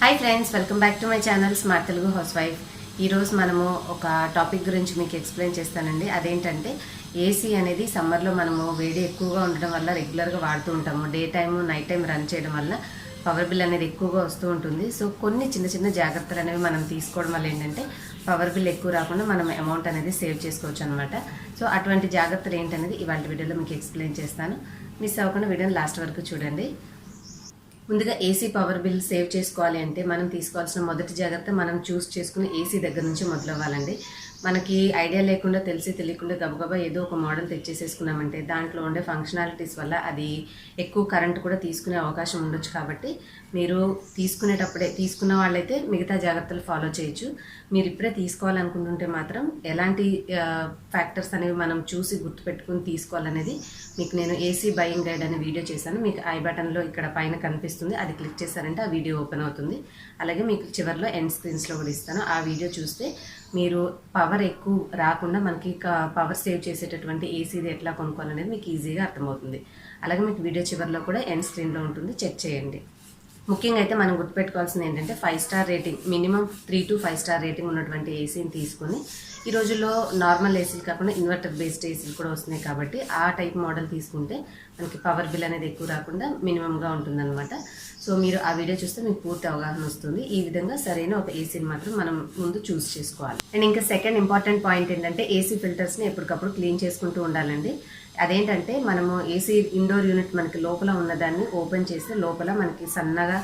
Hi friends, welcome back to my channel smart Telugu house wife. ఈరోజు మనము ఒక topic గురించి మీకు ఎక్స్ప్లెయిన్ చేస్తానండి. అదేంటంటే ఏసీ అనేది సమ్మర్లో మనము వేడి ఎక్కువగా ఉండడం వల్ల రెగ్యులర్గా వాడుతూ ఉంటాము. Day time night time run చేయడం వల్ల పవర్ బిల్ అనేది ఎక్కువగా వస్తూ ఉంటుంది. సో కొన్ని చిన్న చిన్న జాగ్రత్తలు అనేవి మనం తీసుకోవడం వల్ల ఏంటంటే పవర్ బిల్ ఎక్కువ రాకుండా మనం అమౌంట్ అనేది సేవ్ చేసుకోవచ్చు అనమాట. సో అటువంటి జాగ్రత్తలు ఏంటనేది ఇవాళ వీడియోలో మీకు ఎక్స్ప్లెయిన్ చేస్తాను. మిస్ అవ్వకుండా వీడియోని లాస్ట్ వరకు చూడండి. ముందుగా ఏసీ పవర్ బిల్ సేవ్ చేసుకోవాలి అంటే మనం తీసుకోవాల్సిన మొదటి జాగ్రత్త మనం చూస్ చేసుకుని ఏసీ దగ్గర నుంచి మొదలవ్వాలండి. మనకి ఐడియా లేకుండా తెలియకుండా గబగబా ఏదో ఒక మోడల్ తెచ్చేసేసుకున్నామంటే దాంట్లో ఉండే ఫంక్షనాలిటీస్ వల్ల అది ఎక్కువ కరెంట్ కూడా తీసుకునే అవకాశం ఉండొచ్చు. కాబట్టి మీరు తీసుకున్న వాళ్ళైతే మిగతా జాగ్రత్తలు ఫాలో చేయొచ్చు. మీరు ఇప్పుడే తీసుకోవాలనుకుంటుంటే మాత్రం ఎలాంటి ఫ్యాక్టర్స్ అనేవి మనం చూసి గుర్తుపెట్టుకుని తీసుకోవాలనేది మీకు నేను ఏసీ బయింగ్ గైడ్ అనే వీడియో చేశాను. మీకు ఐ బటన్లో ఇక్కడ పైన కనిపిస్తుంది, అది క్లిక్ చేశారంటే ఆ వీడియో ఓపెన్ అవుతుంది. అలాగే మీకు చివరిలో ఎండ్ స్క్రీన్స్లో కూడా ఇస్తాను. ఆ వీడియో చూస్తే మీరు పవర్ ఎక్కువ రాకుండా మనకి పవర్ సేవ్ చేసేటటువంటి ఏసీది ఎట్లా కొనుక్కోవాలనేది మీకు ఈజీగా అర్థమవుతుంది. అలాగే మీకు వీడియో చివరిలో కూడా ఎండ్ స్క్రీన్లో ఉంటుంది, చెక్ చేయండి. ముఖ్యంగా అయితే మనం గుర్తుపెట్టుకోవాల్సింది ఏంటంటే 5 star rating, minimum 3 to 5 star rating ఉన్నటువంటి ఏసీని తీసుకొని, ఈ రోజుల్లో నార్మల్ ఏసీలు కాకుండా ఇన్వర్టర్ బేస్డ్ ఏసీలు కూడా వస్తున్నాయి కాబట్టి ఆ టైప్ మోడల్ తీసుకుంటే మనకి పవర్ బిల్ అనేది ఎక్కువ రాకుండా మినిమంగా ఉంటుందన్నమాట. సో మీరు ఆ వీడియో చూస్తే మీకు పూర్తి అవగాహన వస్తుంది. ఈ విధంగా సరైన ఒక ఏసీని మాత్రం మనం ముందు చూస్ చేసుకోవాలి. అండ్ ఇంకా సెకండ్ ఇంపార్టెంట్ పాయింట్ ఏంటంటే ఏసీ ఫిల్టర్స్ని ఎప్పటికప్పుడు క్లీన్ చేసుకుంటూ ఉండాలండి. అదేంటంటే మనము ఏసీ ఇండోర్ యూనిట్ మనకి లోపల ఉన్నదాన్ని ఓపెన్ చేస్తే లోపల మనకి సన్నగా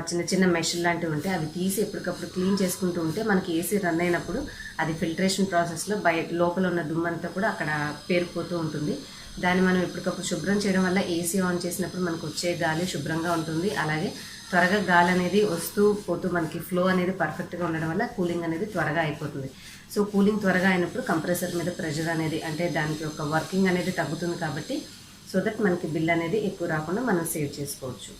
చిన్న చిన్న మెష్ లాంటివి ఉంటాయి. అవి తీసి ఎప్పటికప్పుడు క్లీన్ చేసుకుంటూ ఉంటే మనకి ఏసీ రన్ అయినప్పుడు అది ఫిల్టరేషన్ ప్రాసెస్లో లోపల ఉన్న దుమ్మంతా కూడా అక్కడ పేరుకుపోతూ ఉంటుంది. దాన్ని మనం ఎప్పటికప్పుడు శుభ్రం చేయడం వల్ల ఏసీ ఆన్ చేసినప్పుడు మనకు వచ్చే గాలి శుభ్రంగా ఉంటుంది. అలాగే త్వరగా గాలి అనేది వస్తూ పోతూ మనకి ఫ్లో అనేది పర్ఫెక్ట్గా ఉండడం వల్ల కూలింగ్ అనేది త్వరగా అయిపోతుంది. సో కూలింగ్ త్వరగా అయినప్పుడు కంప్రెసర్ మీద ప్రెషర్ అనేది అంటే దానికి ఒక వర్కింగ్ అనేది తగ్గుతుంది. కాబట్టి సో దట్ మనకి బిల్ అనేది ఎక్కువ రాకుండా మనం సేవ్ చేసుకోవచ్చు.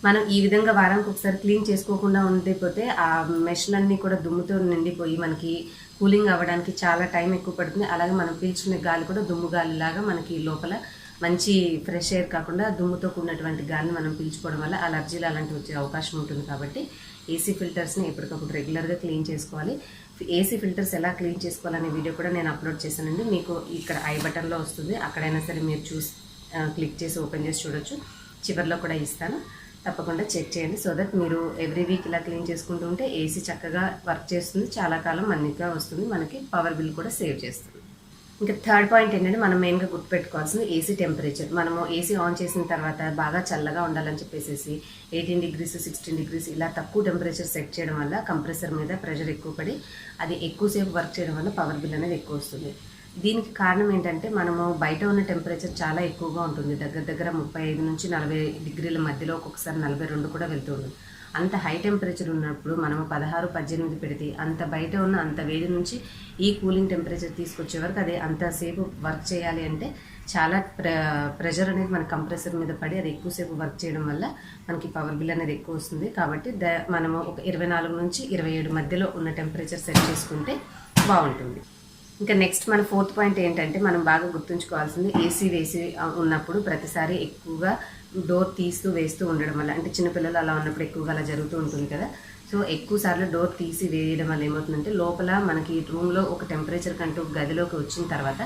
మనం ఈ విధంగా వారానికి ఒకసారి క్లీన్ చేసుకోకుండా ఉండిపోతే ఆ మెష్లన్నీ కూడా దుమ్ముతో నిండిపోయి మనకి కూలింగ్ అవ్వడానికి చాలా టైం ఎక్కువ పడుతుంది. అలాగే మనం పీల్చుకునే గాలి కూడా దుమ్ము గాలిలాగా మనకి లోపల మంచి ఫ్రెష్ ఎయిర్ కాకుండా దుమ్ముతో కూడినటువంటి గాలిని మనం పీల్చుకోవడం వల్ల అలర్జీలు అలాంటివి వచ్చే అవకాశం ఉంటుంది. కాబట్టి ఏసీ ఫిల్టర్స్ని ఎప్పటికప్పుడు రెగ్యులర్గా క్లీన్ చేసుకోవాలి. ఏసీ ఫిల్టర్స్ ఎలా క్లీన్ చేసుకోవాలనే వీడియో కూడా నేను అప్లోడ్ చేశానండి. మీకు ఇక్కడ ఐ బటన్లో వస్తుంది, అక్కడైనా సరే మీరు క్లిక్ చేసి ఓపెన్ చేసి చూడొచ్చు. చివరిలో కూడా ఇస్తాను, తప్పకుండా చెక్ చేయండి. సో దట్ మీరు ఎవ్రీ వీక్ ఇలా క్లీన్ చేసుకుంటూ ఉంటే ఏసీ చక్కగా వర్క్ చేస్తుంది, చాలా కాలం మన్నిగా వస్తుంది, మనకి పవర్ బిల్ కూడా సేవ్ చేస్తుంది. ఇంకా థర్డ్ పాయింట్ ఏంటంటే మనం మెయిన్గా గుర్తుపెట్టుకోవాల్సింది ఏసీ టెంపరేచర్. మనము ఏసీ ఆన్ చేసిన తర్వాత బాగా చల్లగా ఉండాలని చెప్పేసి 18 degrees 16 degrees ఇలా తక్కువ టెంపరేచర్ సెట్ చేయడం వల్ల కంప్రెసర్ మీద ప్రెషర్ ఎక్కువ పడి అది ఎక్కువసేపు వర్క్ చేయడం వల్ల పవర్ బిల్ అనేది ఎక్కువ వస్తుంది. దీనికి కారణం ఏంటంటే మనము బయట ఉన్న టెంపరేచర్ చాలా ఎక్కువగా ఉంటుంది. దగ్గర 35 నుంచి 40 degrees మధ్యలో, ఒక్కొక్కసారి 42 కూడా వెళ్తుంది. అంత హై టెంపరేచర్ ఉన్నప్పుడు మనము 16, 18 పెడితే అంత బయట ఉన్న అంత వేడి నుంచి ఈ కూలింగ్ టెంపరేచర్ తీసుకొచ్చే వరకు అది అంతసేపు వర్క్ చేయాలి అంటే చాలా ప్రెషర్ అనేది మన కంప్రెసర్ మీద పడి అది ఎక్కువసేపు వర్క్ చేయడం వల్ల మనకి పవర్ బిల్ అనేది ఎక్కువ వస్తుంది. కాబట్టి మనము ఒక 24 నుంచి 27 మధ్యలో ఉన్న టెంపరేచర్ సెట్ చేసుకుంటే బాగుంటుంది. ఇంకా నెక్స్ట్ మన ఫోర్త్ పాయింట్ ఏంటంటే మనం బాగా గుర్తుంచుకోవాల్సింది ఏసీ వేసి ఉన్నప్పుడు ప్రతిసారి ఎక్కువగా డోర్ తీస్తూ వేస్తూ ఉండడం వల్ల, అంటే చిన్నపిల్లలు అలా ఉన్నప్పుడు ఎక్కువగా అలా జరుగుతూ ఉంటుంది కదా. సో ఎక్కువ సార్లు డోర్ తీసి వేయడం వల్ల ఏమవుతుందంటే లోపల మనకి రూమ్లో ఒక టెంపరేచర్ కంటూ గదిలోకి వచ్చిన తర్వాత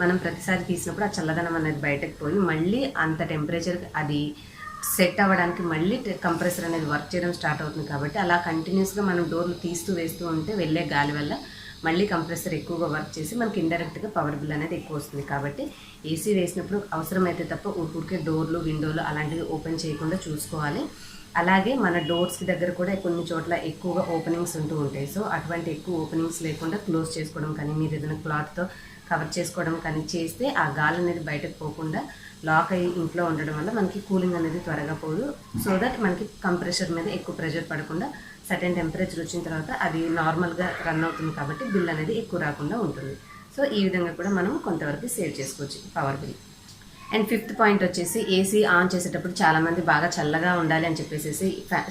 మనం ప్రతిసారి తీసినప్పుడు ఆ చల్లదనం అనేది బయటకు పోయి మళ్ళీ అంత టెంపరేచర్ అది సెట్ అవ్వడానికి మళ్ళీ కంప్రెసర్ అనేది వర్క్ చేయడం స్టార్ట్ అవుతుంది. కాబట్టి అలా కంటిన్యూస్గా మనం డోర్లు తీస్తూ వేస్తూ ఉంటే వెళ్ళే గాలి వల్ల మళ్ళీ కంప్రెసర్ ఎక్కువగా వర్క్ చేసి మనకి ఇండైరెక్ట్గా పవర్ బిల్ అనేది ఎక్కువ వస్తుంది. కాబట్టి ఏసీ వేసినప్పుడు అవసరమైతే తప్ప ఊరికే డోర్లు విండోలు అలాంటివి ఓపెన్ చేయకుండా చూసుకోవాలి. అలాగే మన డోర్స్కి దగ్గర కూడా కొన్ని చోట్ల ఎక్కువగా ఓపెనింగ్స్ ఉంటూ ఉంటాయి. సో అటువంటి ఎక్కువ ఓపెనింగ్స్ లేకుండా క్లోజ్ చేసుకోవడం కానీ, మీరు ఏదైనా క్లాత్తో కవర్ చేసుకోవడం కానీ చేస్తే ఆ గాలి అనేది బయటకు పోకుండా లాక్ అయ్యి ఇంట్లో ఉండడం వల్ల మనకి కూలింగ్ అనేది త్వరగా పోదు. సో దట్ మనకి కంప్రెసర్ మీద ఎక్కువ ప్రెషర్ పడకుండా సర్టెన్ టెంపరేచర్ వచ్చిన తర్వాత అది నార్మల్గా రన్ అవుతుంది. కాబట్టి బిల్ అనేది ఎక్కువ రాకుండా ఉంటుంది. సో ఈ విధంగా కూడా మనం కొంతవరకు సేవ్ చేసుకోవచ్చు power bill. And fifth point వచ్చేసి ఏసీ ఆన్ చేసేటప్పుడు చాలామంది బాగా చల్లగా ఉండాలి అని చెప్పేసి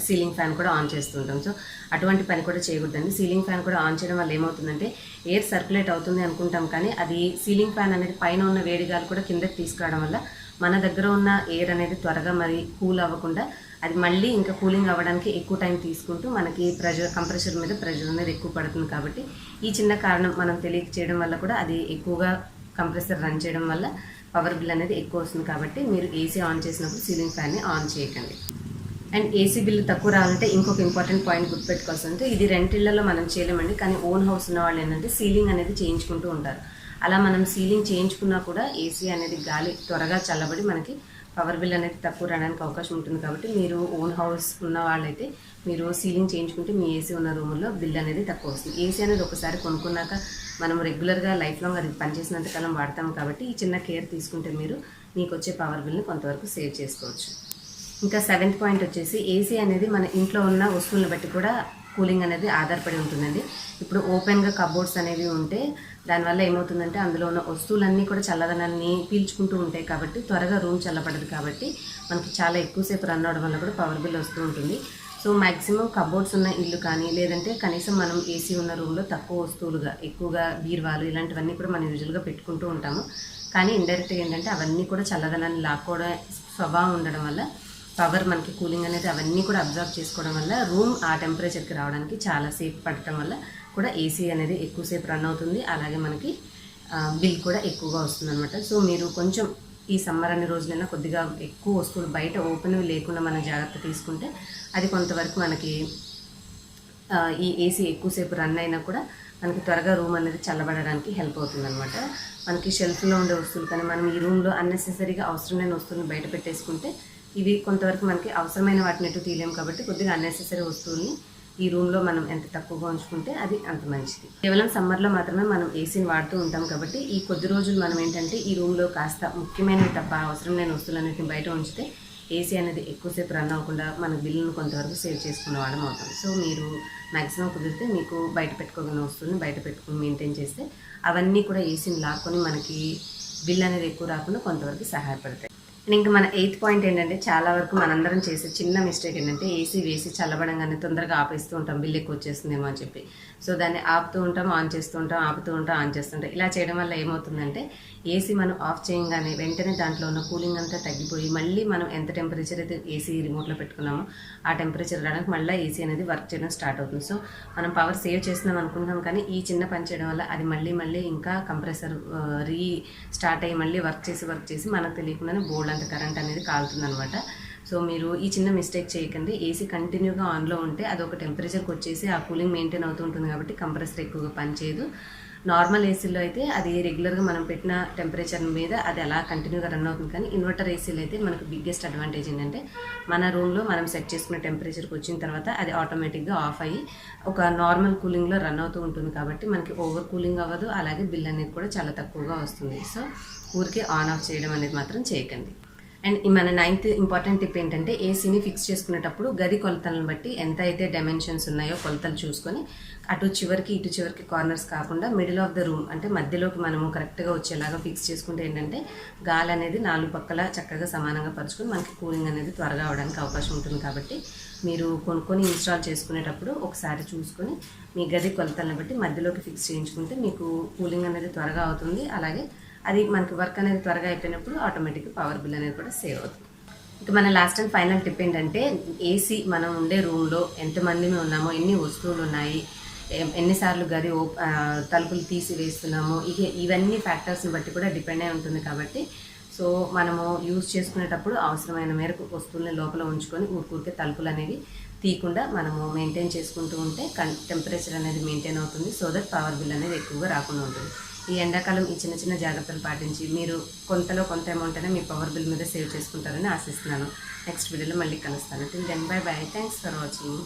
సీలింగ్ ఫ్యాన్ కూడా ఆన్ చేస్తుంటాం. సో అటువంటి పని కూడా చేయకూడదండి. సీలింగ్ ఫ్యాన్ కూడా ఆన్ చేయడం వల్ల ఏమవుతుందంటే ఎయిర్ సర్క్యులేట్ అవుతుంది అనుకుంటాం, కానీ అది సీలింగ్ ఫ్యాన్ అనేది పైన ఉన్న వేడి గాలి కూడా కిందకి తీసుకురావడం వల్ల మన దగ్గర ఉన్న ఎయిర్ అనేది త్వరగా మరి కూల్ అవ్వకుండా అది మళ్ళీ ఇంకా కూలింగ్ అవ్వడానికి ఎక్కువ టైం తీసుకుంటూ మనకి కంప్రెషర్ మీద ప్రెషర్ అనేది ఎక్కువ పడుతుంది. కాబట్టి ఈ చిన్న కారణం మనం తెలియక చేయడం వల్ల కూడా అది ఎక్కువగా కంప్రెసర్ రన్ చేయడం వల్ల పవర్ బిల్ అనేది ఎక్కువ వస్తుంది. కాబట్టి మీరు ఏసీ ఆన్ చేసినప్పుడు సీలింగ్ ఫ్యాన్ని ఆన్ చేయకండి. అండ్ ఏసీ బిల్లు తక్కువ రావాలంటే ఇంకొక ఇంపార్టెంట్ పాయింట్ గుర్తుపెట్టుకోవాల్సి ఉంటే, ఇది రెంట్ ఇళ్లలో మనం చేయలేమండి. కానీ ఓన్ హౌస్ ఉన్న వాళ్ళు ఏంటంటే సీలింగ్ అనేది చేయించుకుంటూ ఉంటారు. అలా మనం సీలింగ్ చేయించుకున్నా కూడా ఏసీ అనేది గాలి త్వరగా చల్లబడి మనకి పవర్ బిల్ అనేది తక్కువ రావడానికి అవకాశం ఉంటుంది. కాబట్టి మీరు ఓన్ హౌస్ ఉన్న వాళ్ళైతే మీరు సీలింగ్ చేయించుకుంటే మీ ఏసీ ఉన్న రూముల్లో బిల్ అనేది తక్కువ వస్తుంది. ఏసీ అనేది ఒకసారి కొనుక్కున్నాక మనం రెగ్యులర్గా లైఫ్ లాంగ్ అది పనిచేసినంత కాలం వాడతాం. కాబట్టి ఈ చిన్న కేర్ తీసుకుంటే మీరు మీకు వచ్చే పవర్ బిల్ని కొంతవరకు సేవ్ చేసుకోవచ్చు. ఇంకా 7th పాయింట్ వచ్చేసి, ఏసీ అనేది మన ఇంట్లో ఉన్న వస్తువులను బట్టి కూడా కూలింగ్ అనేది ఆధారపడి ఉంటుందండి. ఇప్పుడు ఓపెన్గా కబోర్డ్స్ అనేవి ఉంటే దానివల్ల ఏమవుతుందంటే అందులో ఉన్న వస్తువులన్నీ కూడా చల్లదనాన్ని పీల్చుకుంటూ ఉంటాయి. కాబట్టి త్వరగా రూమ్ చల్లబడదు. కాబట్టి మనకి చాలా ఎక్కువసేపు రన్ అవడం వల్ల కూడా పవర్ బిల్ వస్తూ ఉంటుంది. సో మ్యాక్సిమం కబోర్డ్స్ ఉన్న ఇల్లు కానీ, లేదంటే కనీసం మనం ఏసీ ఉన్న రూమ్లో తక్కువ వస్తువులుగా ఎక్కువగా బీరువాలు ఇలాంటివన్నీ కూడా మనం యూజువల్గా పెట్టుకుంటూ ఉంటాము. కానీ ఇండైరెక్ట్గా ఏంటంటే అవన్నీ కూడా చల్లదనాన్ని లాక్కోవడం స్వభావం ఉండడం వల్ల పవర్ మనకి కూలింగ్ అనేది అవన్నీ కూడా అబ్జర్వ్ చేసుకోవడం వల్ల రూమ్ ఆ టెంపరేచర్కి రావడానికి చాలా సేపు పడటం వల్ల కూడా ఏసీ అనేది ఎక్కువసేపు రన్ అవుతుంది. అలాగే మనకి బిల్ కూడా ఎక్కువగా వస్తుంది అనమాట. సో మీరు కొంచెం ఈ సమ్మర్ అన్ని రోజులైనా కొద్దిగా ఎక్కువ వస్తువులు బయట ఓపెన్ లేకుండా మనం జాగ్రత్త తీసుకుంటే అది కొంతవరకు మనకి ఈ ఏసీ ఎక్కువసేపు రన్ అయినా కూడా మనకి త్వరగా రూమ్ అనేది చల్లబడడానికి హెల్ప్ అవుతుంది అనమాట. మనకి షెల్ఫ్లో ఉండే వస్తువులు కానీ మనం ఈ రూమ్లో అన్నెసెసరీగా అవసరం లేని వస్తువులను బయట పెట్టేసుకుంటే ఇవి కొంతవరకు మనకి అవసరమైన వాటిని ఎటు తీయలేము. కాబట్టి కొద్దిగా అన్నెసెసరీ వస్తువుల్ని ఈ రూమ్లో మనం ఎంత తక్కువగా ఉంచుకుంటే అది అంత మంచిది. కేవలం సమ్మర్లో మాత్రమే మనం ఏసీని వాడుతూ ఉంటాం. కాబట్టి ఈ కొద్ది రోజులు మనం ఏంటంటే ఈ రూమ్లో కాస్త ముఖ్యమైనవి తప్ప అవసరం లేని వస్తువులన్నింటిని బయట ఉంచితే ఏసీ అనేది ఎక్కువసేపు రన్ అవ్వకుండా మన బిల్లును కొంతవరకు సేవ్ చేసుకున్న వాళ్ళం అవుతాం. సో మీరు మ్యాక్సిమం కుదిరితే మీకు బయట పెట్టుకోగలిగిన వస్తువులను బయట పెట్టుకుని మెయింటైన్ చేస్తే అవన్నీ కూడా ఏసీని లాక్కొని మనకి బిల్ అనేది ఎక్కువ రాకుండా కొంతవరకు సహాయపడతాయి. ఇంకా మన 8th పాయింట్ ఏంటంటే, చాలా వరకు మనందరం చేసే చిన్న మిస్టేక్ ఏంటంటే ఏసీ వేసి చల్లబడంగానే తొందరగా ఆపేస్తూ ఉంటాం, బిల్ ఎక్కువ వచ్చేస్తుందేమో అని చెప్పి. సో దాన్ని ఆపుతూ ఉంటాం, ఆన్ చేస్తూ ఉంటాం, ఆపుతూ ఉంటాం, ఆన్ చేస్తుంటాం. ఇలా చేయడం వల్ల ఏమవుతుందంటే ఏసీ మనం ఆఫ్ చేయగానే వెంటనే దాంట్లో ఉన్న కూలింగ్ అంతా తగ్గిపోయి మళ్ళీ మనం ఎంత టెంపరేచర్ అయితే ఏసీ రిమోట్లో పెట్టుకున్నామో ఆ టెంపరేచర్ రావడానికి మళ్ళీ ఏసీ అనేది వర్క్ చేయడం స్టార్ట్ అవుతుంది. సో మనం పవర్ సేవ్ చేస్తున్నాం అనుకుంటాం, కానీ ఈ చిన్న పని చేయడం వల్ల అది మళ్ళీ ఇంకా కంప్రెసర్ స్టార్ట్ అయ్యి మళ్ళీ వర్క్ చేసి మనకు తెలియకుండానే బోల్డ్ అంత కరెంట్ అనేది కాలుతుందనమాట. సో మీరు ఈ చిన్న మిస్టేక్ చేయకండి. ఏసీ కంటిన్యూగా ఆన్లో ఉంటే అదొక టెంపరేచర్కి వచ్చేసి ఆ కూలింగ్ మెయింటైన్ అవుతూ ఉంటుంది. కాబట్టి కంప్రెసర్ ఎక్కువగా పనిచేయదు. నార్మల్ ఏసీలో అయితే అది రెగ్యులర్గా మనం పెట్టిన టెంపరేచర్ మీద అది అలా కంటిన్యూగా రన్ అవుతుంది. కానీ ఇన్వర్టర్ ఏసీలో అయితే మనకు బిగ్గెస్ట్ అడ్వాంటేజ్ ఏంటంటే మన రూమ్లో మనం సెట్ చేసుకున్న టెంపరేచర్కి వచ్చిన తర్వాత అది ఆటోమేటిక్గా ఆఫ్ అయ్యి ఒక నార్మల్ కూలింగ్లో రన్ అవుతూ ఉంటుంది. కాబట్టి మనకి ఓవర్ కూలింగ్ అవ్వదు, అలాగే బిల్ అనేది కూడా చాలా తక్కువగా వస్తుంది. సో ఊరికే ఆన్ ఆఫ్ చేయడం అనేది మాత్రం చేయకండి. అండ్ మన 9th ఇంపార్టెంట్ టిప్ ఏంటంటే, ఏసీని ఫిక్స్ చేసుకునేటప్పుడు గది కొలతలను బట్టి ఎంత అయితే డైమెన్షన్స్ ఉన్నాయో కొలతలు చూసుకొని అటు చివరికి ఇటు చివరికి కార్నర్స్ కాకుండా మిడిల్ ఆఫ్ ద రూమ్ అంటే మధ్యలోకి మనము కరెక్ట్గా వచ్చేలాగా ఫిక్స్ చేసుకుంటే ఏంటంటే గాలి అనేది 4 పక్కల చక్కగా సమానంగా పరుచుకొని మనకి కూలింగ్ అనేది త్వరగా అవడానికి అవకాశం ఉంటుంది. కాబట్టి మీరు కొనుక్కొని ఇన్స్టాల్ చేసుకునేటప్పుడు ఒకసారి చూసుకొని మీ గది కొలతలను బట్టి మధ్యలోకి ఫిక్స్ చేయించుకుంటే మీకు కూలింగ్ అనేది త్వరగా అవుతుంది. అలాగే అది మనకి వర్క్ అనేది త్వరగా అయిపోయినప్పుడు ఆటోమేటిక్గా పవర్ బిల్ అనేది కూడా సేవ్ అవుతుంది. ఇంకా మన లాస్ట్ అండ్ ఫైనల్ టిప్ ఏంటంటే, ఏసీ మనం ఉండే రూమ్లో ఎంతమంది ఉన్నామో, ఎన్ని వస్తువులు ఉన్నాయి, ఎన్నిసార్లు గది తలుపులు తీసి వేస్తున్నామో, ఇవన్నీ ఫ్యాక్టర్స్ని బట్టి కూడా డిపెండ్ అయి ఉంటుంది. కాబట్టి సో మనము యూజ్ చేసుకునేటప్పుడు అవసరమైన మేరకు వస్తువుల్ని లోపల ఉంచుకొని ఊరికే తలుపులు అనేవి తీయకుండా మనము మెయింటైన్ చేసుకుంటూ ఉంటే టెంపరేచర్ అనేది మెయింటైన్ అవుతుంది. సో దట్ పవర్ బిల్ అనేది ఎక్కువగా రాకుండా ఉంటుంది. ఈ ఎండాకాలం ఈ చిన్న చిన్న జాగ్రత్తలు పాటించి మీరు కొంత అమౌంట్ అయినా మీ పవర్ బిల్ మీద సేవ్ చేసుకుంటారని ఆశిస్తున్నాను. నెక్స్ట్ వీడియోలో మళ్ళీ కలుస్తాను. Till then bye. Thanks for watching.